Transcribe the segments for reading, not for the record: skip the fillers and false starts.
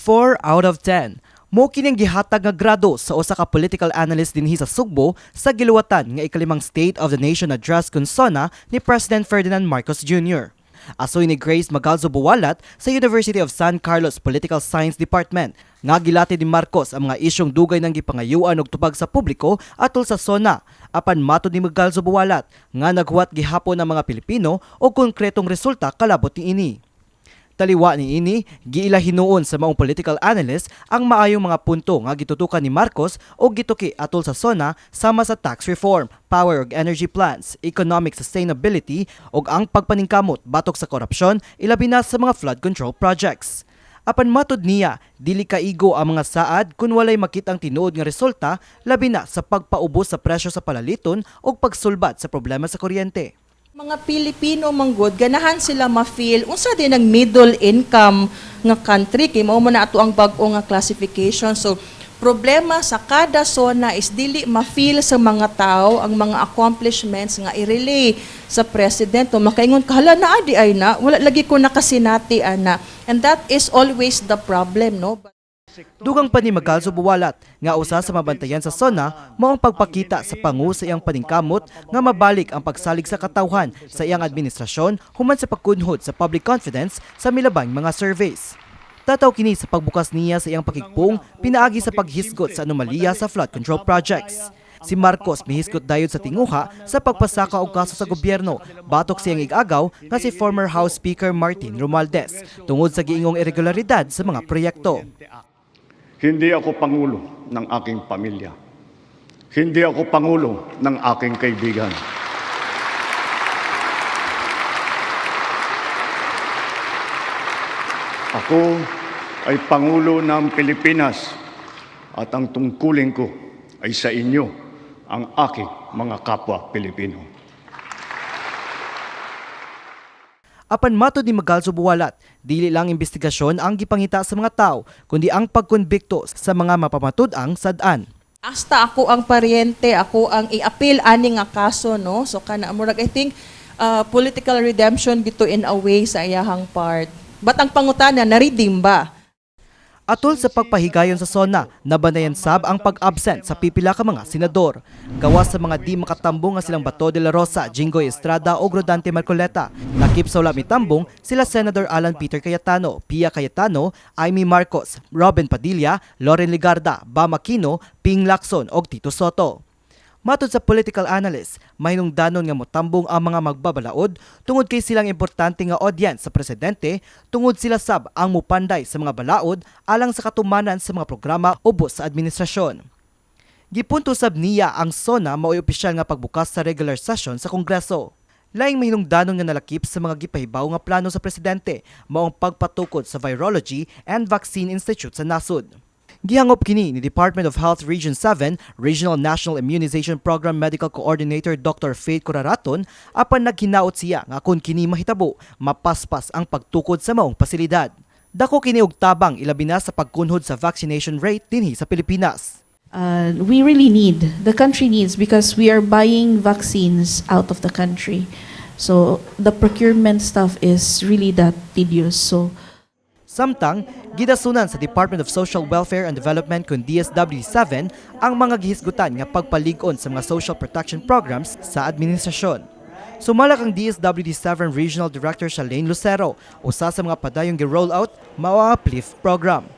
4 out of 10. Mo kining gihatag nga grado sa usa ka political analyst dinhi sa Sugbo sa giluwatan nga ikalimang State of the Nation address kun SONA ni President Ferdinand Marcos Jr. Asoy ni Grace Magalzo Buwalat sa University of San Carlos Political Science Department nga gilati ni Marcos ang mga isyong dugay ng gipangayuan og tubag sa publiko atol sa SONA. Apan matud ni Magalzo Buwalat nga naghuwat gihapon ang mga Pilipino og konkretong resulta kalabot niini. Taliwa ni ini, giila hinuon sa maong political analyst ang maayong mga punto nga gitutukan ni Marcos o gituki atol sa SONA sama sa tax reform, power ug energy plans, economic sustainability ug ang pagpaningkamot batok sa korupsyon ilabi na sa mga flood control projects. Apan matud niya, dili kaigo ang mga saad kun walay makitang tinuod nga resulta labi na sa pagpaubos sa presyo sa palaliton ug pagsulbad sa problema sa kuryente. Mga Pilipino manggod ganahan sila ma-feel unsa din ang middle income nga country kay mao man ato ang bag-o nga classification. So problema sa kada SONA is dili ma-feel sa mga tao ang mga accomplishments nga i-relay sa president o makaingon kahala na adi ay na wala lagi ko nakasinati ana, and that is always the problem, no? Dugang pa ni Magalzo Buwalat nga usa sa mabantayan sa SONA mao ang pagpakita sa pangu sa iyang paningkamot nga mabalik ang pagsalig sa katawhan sa iyang administrasyon human sa pagkunhod sa public confidence sa milabang mga surveys. Tataw kini sa pagbukas niya sa iyang pakigpong pinaagi sa paghisgot sa anomalya sa flood control projects. Si Marcos mihisgot dayod sa tinguha sa pagpasaka og kaso sa gobyerno batok siyang igagaw nga si former House Speaker Martin Romualdez tungod sa giingong irregularidad sa mga proyekto. Hindi ako pangulo ng aking pamilya. Hindi ako pangulo ng aking kaibigan. Ako ay pangulo ng Pilipinas at ang tungkulin ko ay sa inyo, ang aking mga kapwa Pilipino. Apan matud ni Magalzo Buwalat, dili lang investigasyon ang gipangita sa mga tao, kundi ang pagkonbikto sa mga mapamatud-ang sad-an. Hasta ako ang paryente, ako ang i-appeal ani nga kaso, no? So kana murag I think political redemption gito in a way sa iyahang part. But ang pangutana na-redeem ba? Atol sa pagpahigayon sa SONA, nabanayan sab ang pag-absent sa pipila ka mga senador. Gawas sa mga di makatambong nga silang Bato de la Rosa, Jinggoy Estrada o Rodante Marcoleta. Nakip sa wala mitambong sila Senator Alan Peter Cayetano, Pia Cayetano, Amy Marcos, Robin Padilla, Loren Ligarda, Bam Aquino, Ping Lacson o Tito Soto. Matod sa political analyst, mahinungdanon nga motambong ang mga magbabalaod tungod kay silang importante nga audience sa presidente, tungod sila sab ang mupanday sa mga balaod alang sa katumanan sa mga programa ubos sa administrasyon. Gipunto sab niya ang SONA mao'y opisyal nga pagbukas sa regular session sa Kongreso. Laing mahinungdanon nga nalakip sa mga gipahibaw nga plano sa presidente, maong pagpatukod sa Virology and Vaccine Institute sa nasod. Gihangop kini ni Department of Health Region 7 Regional National Immunization Program Medical Coordinator Dr. Faith Coraraton apan naghinaot siya nga kung kini mahitabo, mapaspas ang pagtukod sa maong pasilidad. Dako kini og tabang ilabi na sa pagkunhod sa vaccination rate dinhi sa Pilipinas. We really need, the country needs, because we are buying vaccines out of the country. So the procurement stuff is really that tedious. So Samtang, gidasunan sa Department of Social Welfare and Development kun DSWD-7 ang mga gihisgutan nga pagpalig-on sa mga social protection programs sa administrasyon. Sumalak ang DSWD-7 Regional Director Shalane Lucero, usa sa mga padayong gi-roll out mao ang uplift program.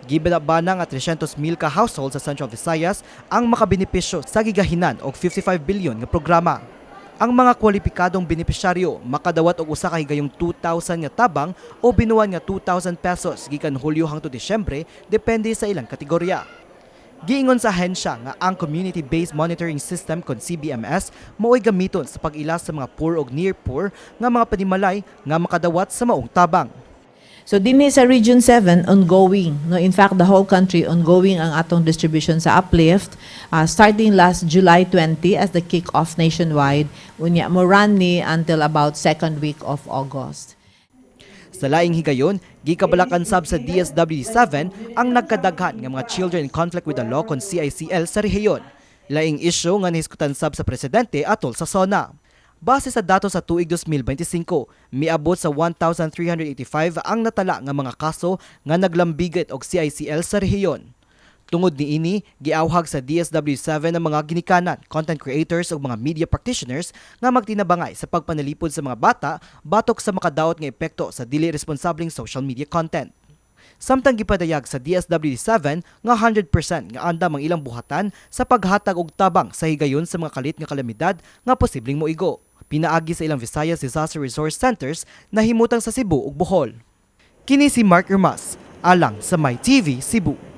Gibinabana nga 300,000 ka household sa Central Visayas ang makabenepisyo sa gigahinan og 55 bilyon nga programa. Ang mga kwalipikadong benepisyaryo makadawat og usa ka higayong 2,000 nga tabang o binuwan nga 2,000 pesos gikan Hulyo hangtod Disyembre depende sa ilang kategorya. Giingon sa ahensya nga ang Community-Based Monitoring System kon CBMS mao'y gamiton sa pag-ila sa mga poor ug near poor nga mga panimalay nga makadawat sa maong tabang. So dinhi sa Region 7 ongoing, no, in fact the whole country ongoing ang atong distribution sa uplift starting last July 20 as the kick-off nationwide, unya mo run ni until about second week of August. Sa laing higayon, gikabalakan sab sa DSWD-7 ang nagkadaghan nga mga children in conflict with the law kon CICL sa rehiyon. Laing issue nga nahisgutan sab sa presidente atol sa SONA. Base sa datos sa tuig 2025, miabot sa 1,385 ang natala nga mga kaso nga naglambigit og CICL sa rehiyon. Tungod niini, giawhag sa DSW7 ang mga ginikanan, content creators ug mga media practitioners nga magtinabangay sa pagpanalipod sa mga bata batok sa makadaot nga epekto sa dili responsableng social media content. Samtang gipadayag sa DSW7 nga 100% nga andam ang ilang buhatan sa paghatag og tabang sa higayon sa mga kalit nga kalamidad nga posibleng moigo. Pinaagi sa ilang Visayas Disaster Resource Centers na himutang sa Cebu ug Bohol. Kini si Mark Irmas, alang sa My TV Cebu.